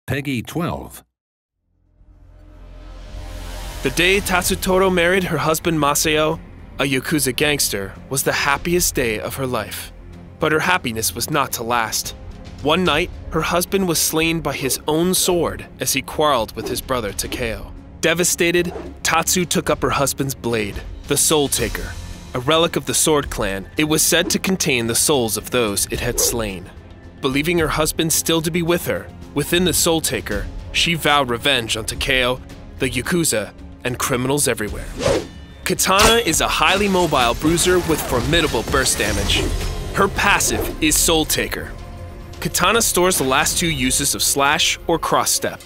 Peggy 12. The day Tatsutoro married her husband Masao, a Yakuza gangster, was the happiest day of her life. But her happiness was not to last. One night, her husband was slain by his own sword as he quarreled with his brother Takeo. Devastated, Tatsu took up her husband's blade, the Soultaker. A relic of the Sword Clan, it was said to contain the souls of those it had slain. Believing her husband still to be with her, within the Soultaker, she vowed revenge on Takeo, the Yakuza, and criminals everywhere. Katana is a highly mobile bruiser with formidable burst damage. Her passive is Soultaker. Katana stores the last two uses of slash or cross step.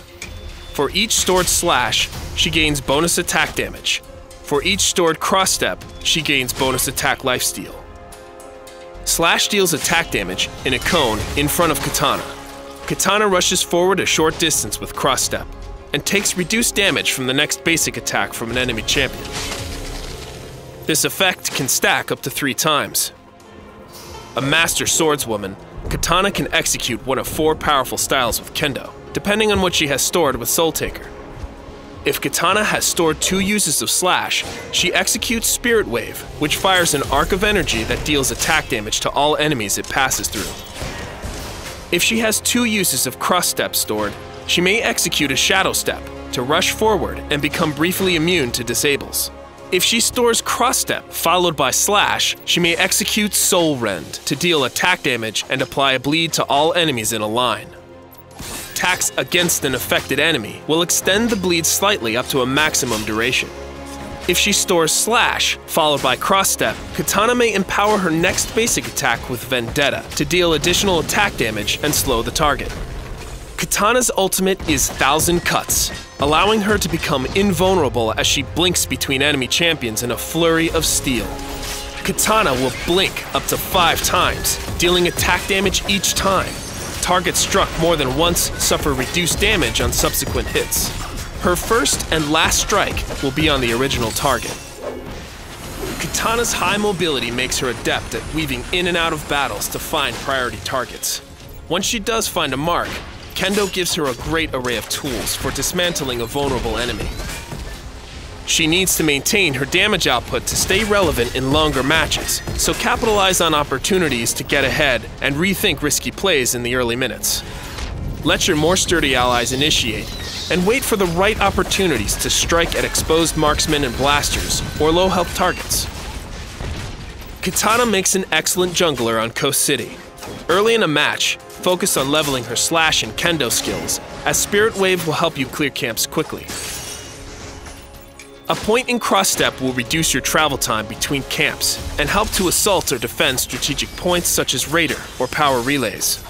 For each stored slash, she gains bonus attack damage. For each stored cross step, she gains bonus attack lifesteal. Slash deals attack damage in a cone in front of Katana. Katana rushes forward a short distance with cross step and takes reduced damage from the next basic attack from an enemy champion. This effect can stack up to 3 times. A master swordswoman, Katana can execute one of 4 powerful styles with Kendo, depending on what she has stored with Soultaker. If Katana has stored 2 uses of slash, she executes Spirit Wave, which fires an arc of energy that deals attack damage to all enemies it passes through. If she has 2 uses of cross step stored, she may execute a Shadow Step to rush forward and become briefly immune to disables. If she stores cross step followed by slash, she may execute Soul Rend to deal attack damage and apply a bleed to all enemies in a line. Attacks against an affected enemy will extend the bleed slightly up to a maximum duration. If she stores slash followed by cross step, Katana may empower her next basic attack with Vendetta to deal additional attack damage and slow the target. Katana's ultimate is 1,000 Cuts, allowing her to become invulnerable as she blinks between enemy champions in a flurry of steel. Katana will blink up to 5 times, dealing attack damage each time. Targets struck more than once suffer reduced damage on subsequent hits. Her first and last strike will be on the original target. Katana's high mobility makes her adept at weaving in and out of battles to find priority targets. Once she does find a mark, Kendo gives her a great array of tools for dismantling a vulnerable enemy. She needs to maintain her damage output to stay relevant in longer matches, so capitalize on opportunities to get ahead and rethink risky plays in the early minutes. Let your more sturdy allies initiate, and wait for the right opportunities to strike at exposed marksmen and blasters or low health targets. Katana makes an excellent jungler on Coast City. Early in a match, focus on leveling her slash and Kendo skills, as Spirit Wave will help you clear camps quickly. A point in cross step will reduce your travel time between camps and help to assault or defend strategic points such as Raider or power relays.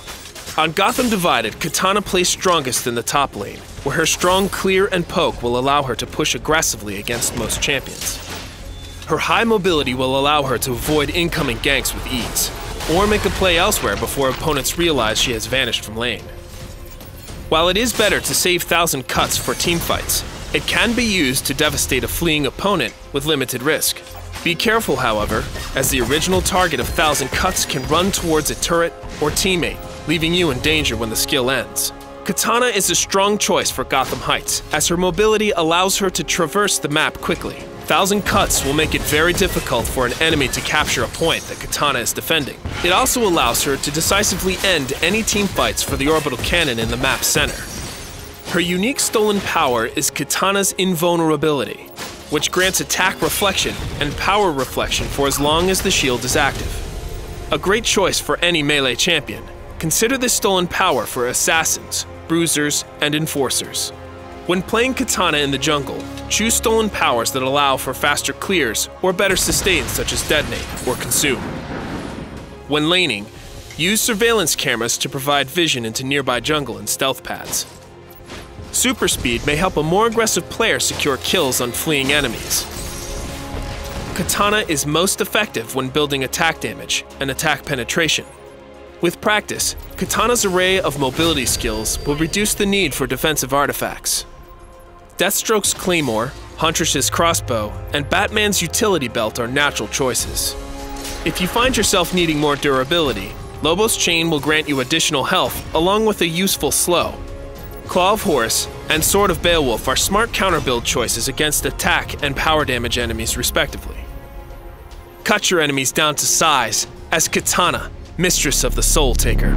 On Gotham Divided, Katana plays strongest in the top lane, where her strong clear and poke will allow her to push aggressively against most champions. Her high mobility will allow her to avoid incoming ganks with ease, or make a play elsewhere before opponents realize she has vanished from lane. While it is better to save 1,000 Cuts for teamfights, it can be used to devastate a fleeing opponent with limited risk. Be careful, however, as the original target of 1,000 Cuts can run towards a turret or teammate, leaving you in danger when the skill ends. Katana is a strong choice for Gotham Heights, as her mobility allows her to traverse the map quickly. 1,000 Cuts will make it very difficult for an enemy to capture a point that Katana is defending. It also allows her to decisively end any teamfights for the orbital cannon in the map's center. Her unique stolen power is Katana's invulnerability, which grants attack reflection and power reflection for as long as the shield is active. A great choice for any melee champion. Consider this stolen power for assassins, bruisers, and enforcers. When playing Katana in the jungle, choose stolen powers that allow for faster clears or better sustains such as Detonate or Consume. When laning, use surveillance cameras to provide vision into nearby jungle and stealth pads. Super speed may help a more aggressive player secure kills on fleeing enemies. Katana is most effective when building attack damage and attack penetration. With practice, Katana's array of mobility skills will reduce the need for defensive artifacts. Deathstroke's Claymore, Huntress's Crossbow, and Batman's Utility Belt are natural choices. If you find yourself needing more durability, Lobo's Chain will grant you additional health along with a useful slow. Claw of Horus and Sword of Beowulf are smart counter-build choices against attack and power damage enemies respectively. Cut your enemies down to size as Katana, mistress of the Soultaker.